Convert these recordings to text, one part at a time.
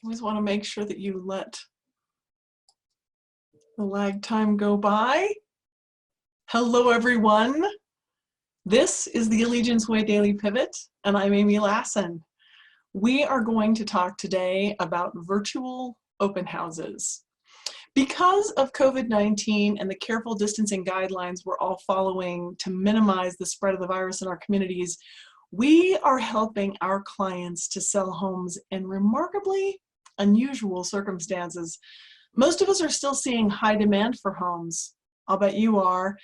Always want to make sure that you let the lag time go by. Hello, everyone. This is the Allegiance Way Daily Pivot, and I'm Amy Lassen. We are going to talk today about virtual open houses. Because of COVID-19 and the careful distancing guidelines we're all following to minimize the spread of the virus in our communities, we are helping our clients to sell homes in remarkably unusual circumstances. Most of us are still seeing high demand for homes. I'll bet you are,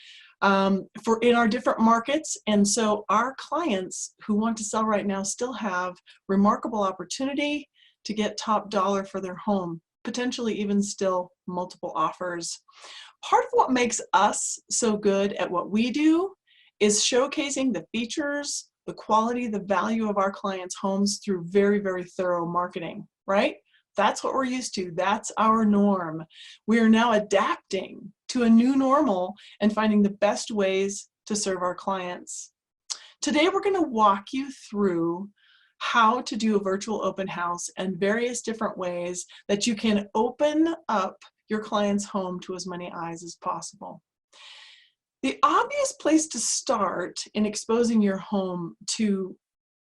in our different markets. And so our clients who want to sell right now still have remarkable opportunity to get top dollar for their home, potentially even still multiple offers. Part of what makes us so good at what we do is showcasing the features, the quality, the value of our clients' homes through very, very thorough marketing, right? That's what we're used to. That's our norm. We are now adapting to a new normal and finding the best ways to serve our clients. Today, we're going to walk you through how to do a virtual open house and various different ways that you can open up your client's home to as many eyes as possible. The obvious place to start in exposing your home to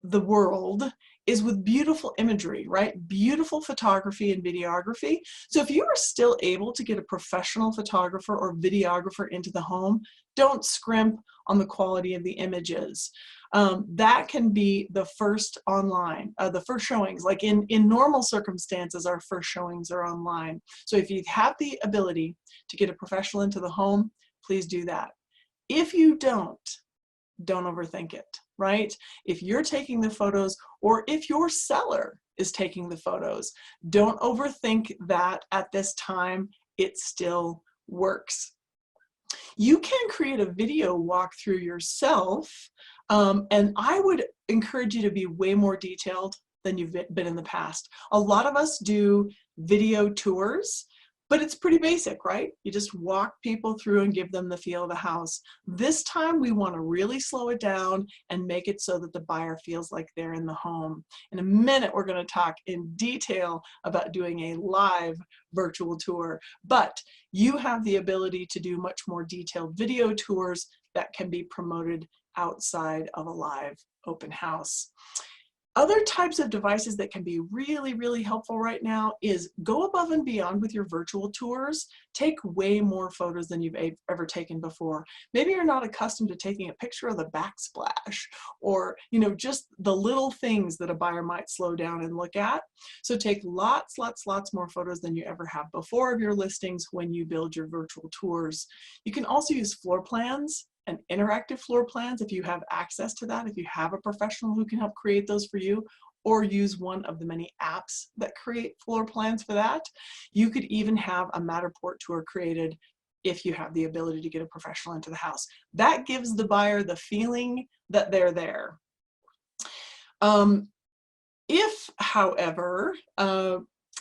the world is with beautiful imagery, right? Beautiful photography and videography. So if you are still able to get a professional photographer or videographer into the home, don't scrimp on the quality of the images. That can be the first online, the first showings. Like in normal circumstances, our first showings are online. So if you have the ability to get a professional into the home, please do that. If you don't overthink it, right? If you're taking the photos or if your seller is taking the photos, don't overthink that at this time. It still works. You can create a video walkthrough yourself, and I would encourage you to be way more detailed than you've been in the past. A lot of us do video tours, but it's pretty basic, right? You just walk people through and give them the feel of the house. This time we want to really slow it down and make it so that the buyer feels like they're in the home. In a minute, we're going to talk in detail about doing a live virtual tour, but you have the ability to do much more detailed video tours that can be promoted outside of a live open house. Other types of devices that can be really, really helpful right now is go above and beyond with your virtual tours. Take way more photos than you've ever taken before. Maybe you're not accustomed to taking a picture of the backsplash or, just the little things that a buyer might slow down and look at. So take lots more photos than you ever have before of your listings when you build your virtual tours. You can also use floor plans and interactive floor plans if you have access to that, if you have a professional who can help create those for you, or use one of the many apps that create floor plans for that. You could even have a Matterport tour created if you have the ability to get a professional into the house. That gives the buyer the feeling that they're there. If, however,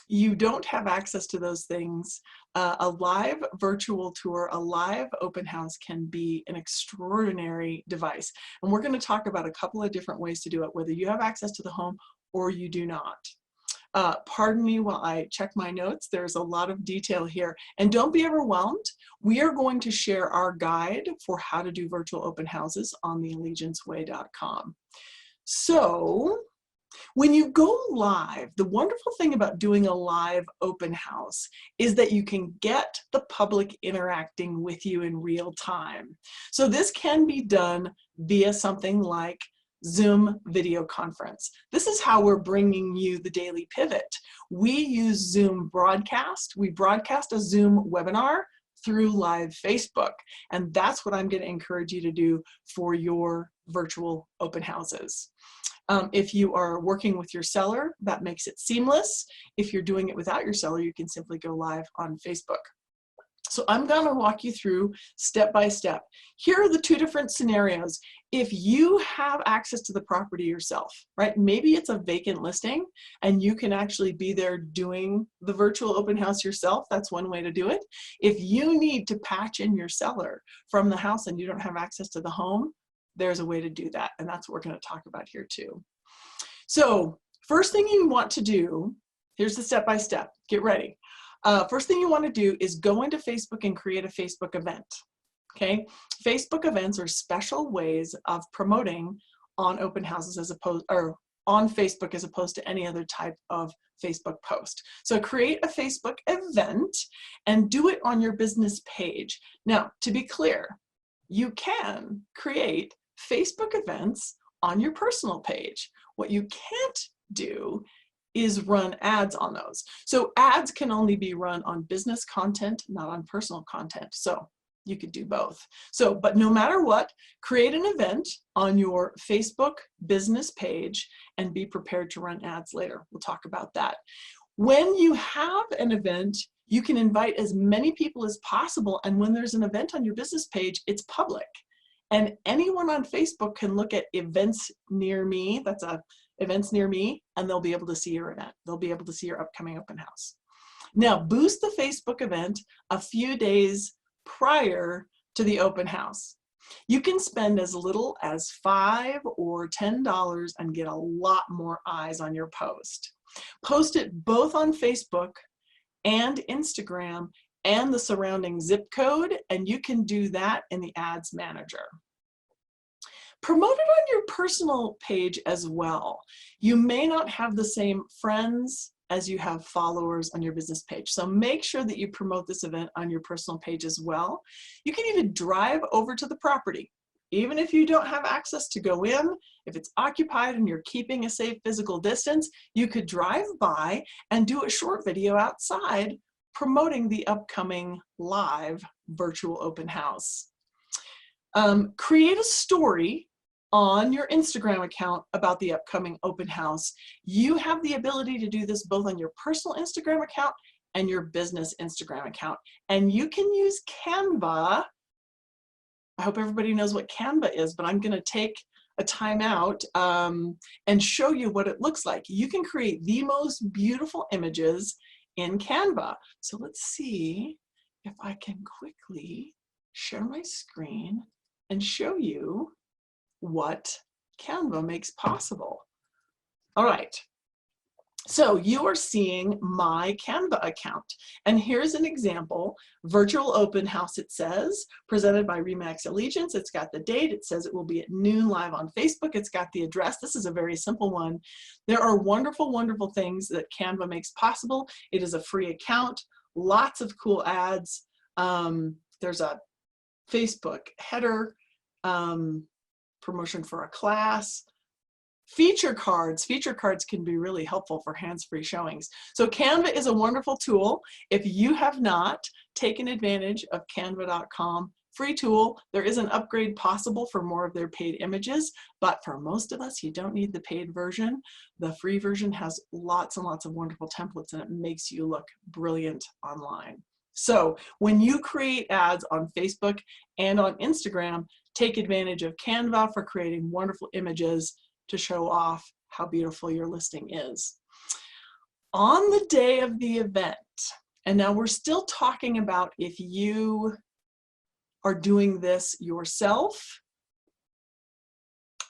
you don't have access to those things, a live virtual tour, a live open house can be an extraordinary device. And we're going to talk about a couple of different ways to do it, whether you have access to the home or you do not. Pardon me while I check my notes. There's a lot of detail here. And don't be overwhelmed. We are going to share our guide for how to do virtual open houses on theallegianceway.com. So, when you go live, the wonderful thing about doing a live open house is that you can get the public interacting with you in real time. So this can be done via something like Zoom video conference. This is how we're bringing you the Daily Pivot. We use Zoom broadcast. We broadcast a Zoom webinar through live Facebook. And that's what I'm going to encourage you to do for your virtual open houses. If you are working with your seller, that makes it seamless. If you're doing it without your seller, you can simply go live on Facebook. So I'm going to walk you through step by step. Here are the two different scenarios. If you have access to the property yourself, right? Maybe it's a vacant listing and you can actually be there doing the virtual open house yourself. That's one way to do it. If you need to patch in your seller from the house and you don't have access to the home, there's a way to do that. And that's what we're going to talk about here too. So first thing you want to do Here's the step-by-step. Get ready. First thing you want to do is go into Facebook and create a Facebook event. Okay, Facebook events are special ways of promoting on open houses as opposed, or on Facebook as opposed to any other type of Facebook post. So create a Facebook event and do it on your business page. Now, to be clear, you can create Facebook events on your personal page. What you can't do is run ads on those. So ads can only be run on business content, not on personal content. So you could do both. So, but no matter what, create an event on your Facebook business page and be prepared to run ads later. We'll talk about that. When you have an event, you can invite as many people as possible. And when there's an event on your business page, it's public. And anyone on Facebook can look at events near me, that's a events near me, and they'll be able to see your event. They'll be able to see your upcoming open house. Now, boost the Facebook event a few days prior to the open house. You can spend as little as $5 or $10 and get a lot more eyes on your post. Post it both on Facebook and Instagram and the surrounding zip code, and you can do that in the Ads Manager. Promote it on your personal page as well. You may not have the same friends as you have followers on your business page. So make sure that you promote this event on your personal page as well. You can even drive over to the property. Even if you don't have access to go in, if it's occupied and you're keeping a safe physical distance, you could drive by and do a short video outside promoting the upcoming live virtual open house. Create a story on your Instagram account about the upcoming open house. You have the ability to do this both on your personal Instagram account and your business Instagram account. And you can use Canva. I hope everybody knows what Canva is, but I'm going to take a time out and show you what it looks like. You can create the most beautiful images in Canva. So let's see if I can quickly share my screen and show you what Canva makes possible. All right, so you are seeing my Canva account, and here's an example. Virtual open house, it says, presented by RE/MAX Allegiance. It's got the date. It says it will be at noon live on Facebook. It's got the address. This is a very simple one. There are wonderful, wonderful things that Canva makes possible. It is a free account, lots of cool ads. There's a Facebook header, promotion for a class, feature cards. Feature cards can be really helpful for hands-free showings. So Canva is a wonderful tool. If you have not taken advantage of canva.com, free tool, there is an upgrade possible for more of their paid images, but for most of us, you don't need the paid version. The free version has lots and lots of wonderful templates, and it makes you look brilliant online. So when you create ads on Facebook and on Instagram, take advantage of Canva for creating wonderful images to show off how beautiful your listing is. On the day of the event, and now we're still talking about if you are doing this yourself.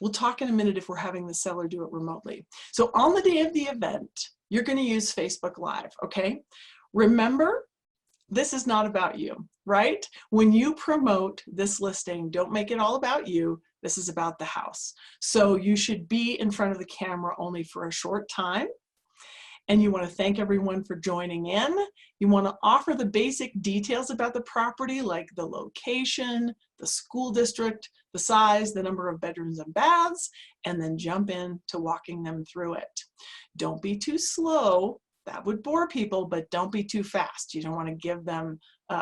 We'll talk in a minute if we're having the seller do it remotely. So on the day of the event, you're going to use Facebook Live, okay? Remember, this is not about you, right? When you promote this listing, don't make it all about you. This is about the house. So you should be in front of the camera only for a short time. And you want to thank everyone for joining in. You want to offer the basic details about the property, like the location, the school district, the size, the number of bedrooms and baths, and then jump in to walking them through it. Don't be too slow. That would bore people, but don't be too fast. You don't want to give them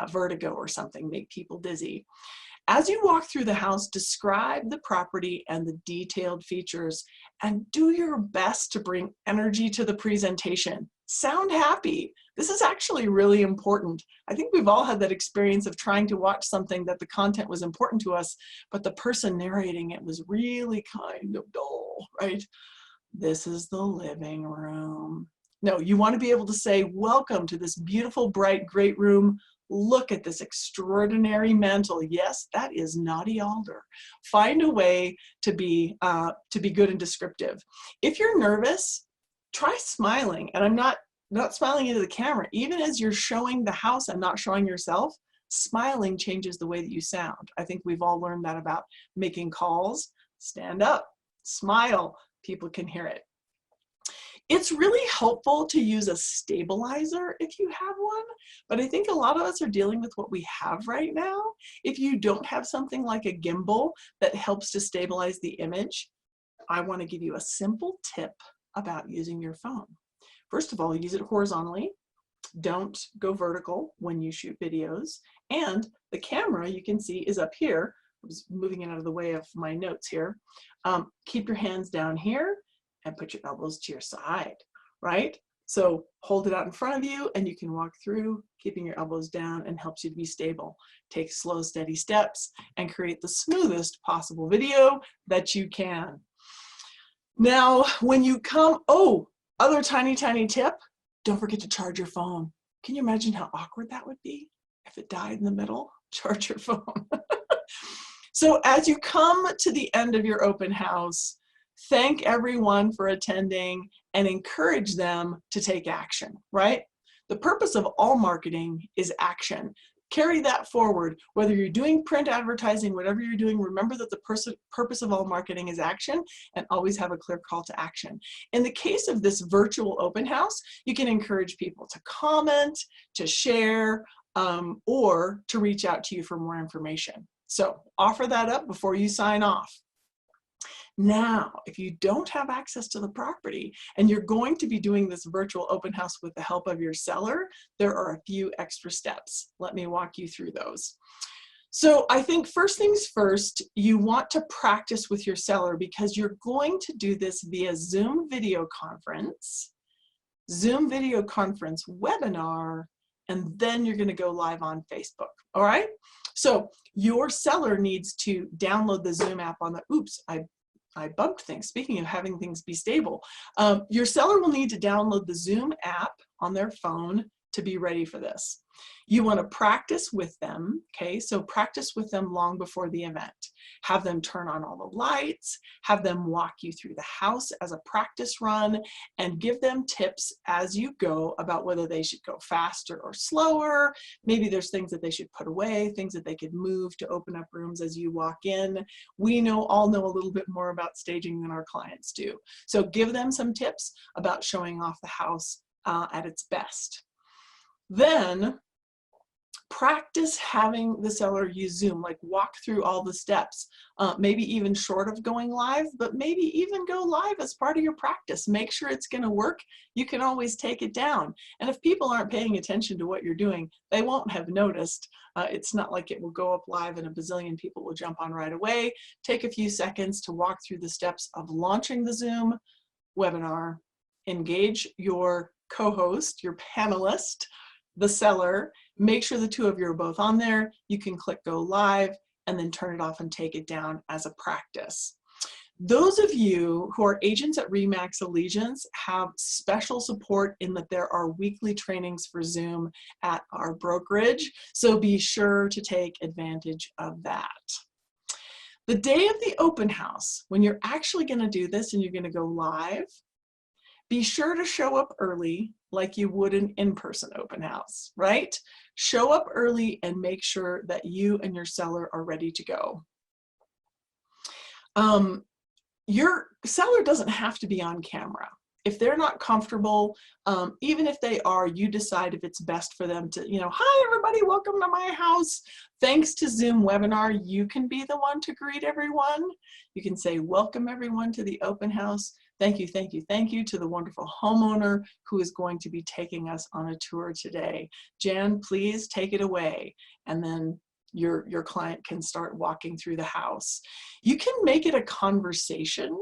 vertigo or something, make people dizzy. As you walk through the house, describe the property and the detailed features, and do your best to bring energy to the presentation. Sound happy. This is actually really important. I think we've all had that experience of trying to watch something that the content was important to us, but the person narrating it was really kind of dull, right? This is the living room. No, you want to be able to say, welcome to this beautiful, bright, great room. Look at this extraordinary mantle. Yes, that is Naughty Alder. Find a way to be good and descriptive. If you're nervous, try smiling. And I'm not not smiling into the camera. Even as you're showing the house and not showing yourself, smiling changes the way that you sound. I think we've all learned that about making calls. Stand up, smile, people can hear it. It's really helpful to use a stabilizer if you have one, but I think a lot of us are dealing with what we have right now. If you don't have something like a gimbal that helps to stabilize the image, I want to give you a simple tip about using your phone. First of all, use it horizontally. Don't go vertical when you shoot videos. And the camera, you can see, is up here. I was moving it out of the way of my notes here. Keep your hands down here and put your elbows to your side, right? So hold it out in front of you and you can walk through, keeping your elbows down, and helps you to be stable. Take slow, steady steps and create the smoothest possible video that you can. Now, when you come, other tiny tip, don't forget to charge your phone. Can you imagine how awkward that would be if it died in the middle? Charge your phone. So as you come to the end of your open house, thank everyone for attending and encourage them to take action, right? The purpose of all marketing is action. Carry that forward. Whether you're doing print advertising, whatever you're doing, remember that the purpose of all marketing is action, and always have a clear call to action. In the case of this virtual open house, you can encourage people to comment, to share, or to reach out to you for more information. So offer that up before you sign off. Now, if you don't have access to the property and you're going to be doing this virtual open house with the help of your seller, there are a few extra steps. Let me walk you through those. So I think first things first, you want to practice with your seller because you're going to do this via Zoom video conference webinar, and then you're going to go live on Facebook. All right. So your seller needs to download the Zoom app on the, I bumped things. Speaking of having things be stable, your seller will need to download the Zoom app on their phone to be ready for this. You want to practice with them, okay? So practice with them long before the event. Have them turn on all the lights, have them walk you through the house as a practice run, and give them tips as you go about whether they should go faster or slower. Maybe there's things that they should put away, things that they could move to open up rooms as you walk in. We all know a little bit more about staging than our clients do. So give them some tips about showing off the house at its best. Then practice having the seller use Zoom, like walk through all the steps, maybe even short of going live, but maybe even go live as part of your practice. Make sure it's going to work. You can always take it down. And if people aren't paying attention to what you're doing, they won't have noticed. It's not like it will go up live and a bazillion people will jump on right away. Take a few seconds to walk through the steps of launching the Zoom webinar. Engage your co-host, your panelist, the seller. Make sure the two of you are both on there. You can click go live and then turn it off and take it down as a practice. Those of you who are agents at RE/MAX Allegiance have special support in that there are weekly trainings for Zoom at our brokerage, so be sure to take advantage of that. The day of the open house, when you're actually going to do this and you're going to go live, be sure to show up early like you would an in-person open house, right? Show up early and make sure that you and your seller are ready to go. Your seller doesn't have to be on camera. If they're not comfortable, even if they are, you decide if it's best for them to, hi everybody, welcome to my house. Thanks to Zoom webinar, you can be the one to greet everyone. You can say, welcome everyone to the open house. Thank you, thank you, thank you to the wonderful homeowner who is going to be taking us on a tour today. Jan, please take it away. And then your client can start walking through the house. You can make it a conversation,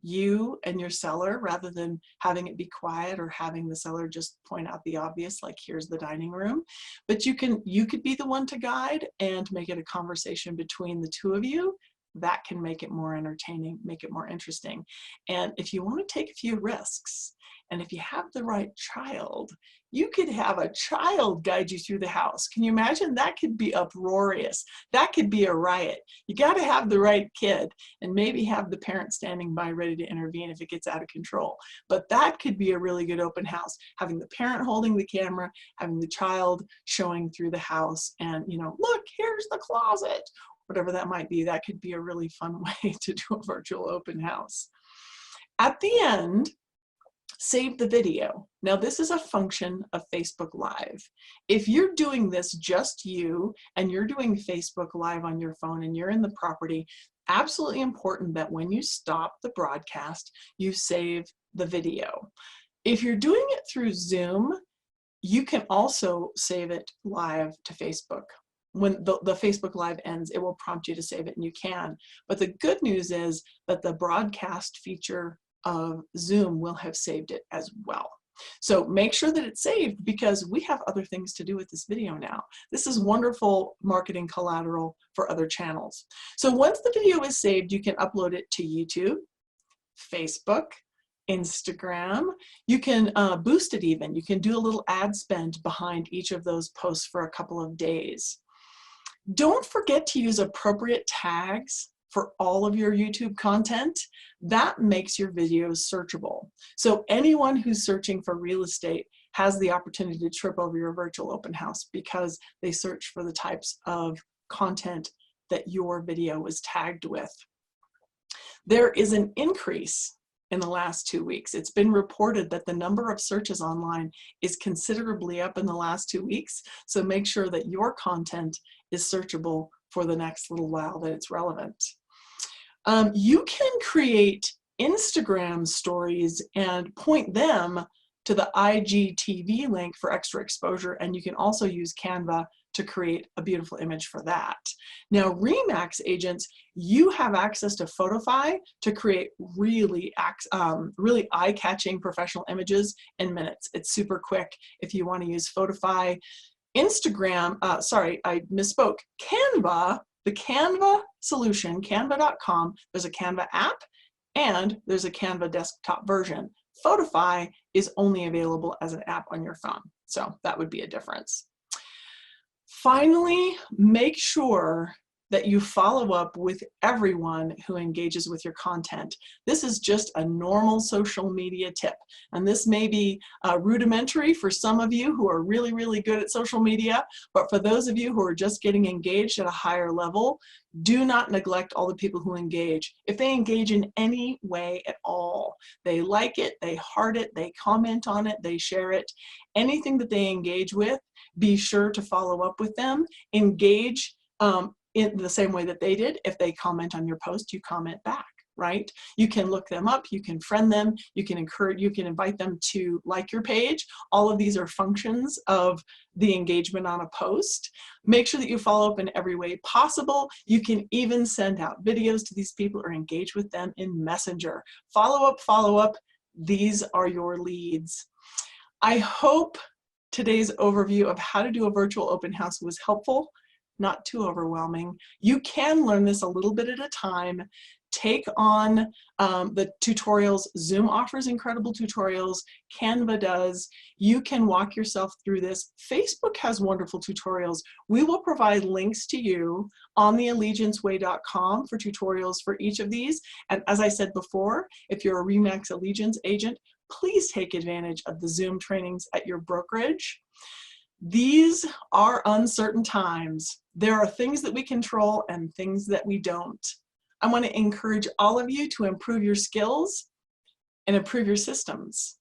you and your seller, rather than having it be quiet or having the seller just point out the obvious, like here's the dining room. But you could be the one to guide and make it a conversation between the two of you. that can make it more entertaining, make it more interesting. And if you want to take a few risks, and if you have the right child, you could have a child guide you through the house. Can you imagine? That could be uproarious. That could be a riot. You got to have the right kid and maybe have the parent standing by ready to intervene if it gets out of control. But that could be a really good open house, having the parent holding the camera, having the child showing through the house, and, you know, look, here's the closet, whatever that might be. That could be a really fun way to do a virtual open house. At the end, save the video. Now, this is a function of Facebook Live. If you're doing this just you and you're doing Facebook Live on your phone and you're in the property, absolutely important that when you stop the broadcast, you save the video. If you're doing it through Zoom, you can also save it live to Facebook. When the Facebook Live ends, it will prompt you to save it, and you can. But the good news is that the broadcast feature of Zoom will have saved it as well. So make sure that it's saved, because we have other things to do with this video now. This is wonderful marketing collateral for other channels. So once the video is saved, you can upload it to YouTube, Facebook, Instagram. You can boost it even. You can do a little ad spend behind each of those posts for a couple of days. Don't forget to use appropriate tags for all of your YouTube content. That makes your videos searchable. So anyone who's searching for real estate has the opportunity to trip over your virtual open house because they search for the types of content that your video was tagged with. There is an increase in the last 2 weeks. It's been reported that the number of searches online is considerably up in the last 2 weeks. So make sure that your content is searchable for the next little while that it's relevant. You can create Instagram stories and point them to the IGTV link for extra exposure, and you can also use Canva to create a beautiful image for that. Now, RE/MAX agents, you have access to Photofy to create really eye-catching professional images in minutes. It's super quick if you want to use Photofy. Instagram, sorry, I misspoke. Canva, the Canva solution, canva.com, there's a Canva app and there's a Canva desktop version. Photofy is only available as an app on your phone, so that would be a difference. Finally, make sure that you follow up with everyone who engages with your content. This is just a normal social media tip, and this may be rudimentary for some of you who are really, really good at social media, but for those of you who are just getting engaged at a higher level, do not neglect all the people who engage. If they engage in any way at all, they like it, they heart it, they comment on it, they share it, anything that they engage with, be sure to follow up with them. Engage in the same way that they did. If they comment on your post, you comment back, right? You can look them up, you can friend them, you can encourage, you can invite them to like your page. All of these are functions of the engagement on a post. Make sure that you follow up in every way possible. You can even send out videos to these people or engage with them in Messenger. Follow up, follow up. These are your leads. I hope today's overview of how to do a virtual open house was helpful. Not too overwhelming. You can learn this a little bit at a time. Take on the tutorials. Zoom offers incredible tutorials. Canva does. You can walk yourself through this. Facebook has wonderful tutorials. We will provide links to you on theallegianceway.com for tutorials for each of these. And as I said before, if you're a RE/MAX Allegiance agent, please take advantage of the Zoom trainings at your brokerage. These are uncertain times. There are things that we control and things that we don't. I want to encourage all of you to improve your skills and improve your systems.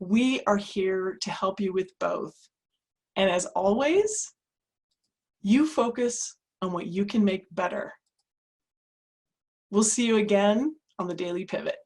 We are here to help you with both. And as always, you focus on what you can make better. We'll see you again on the Daily Pivot.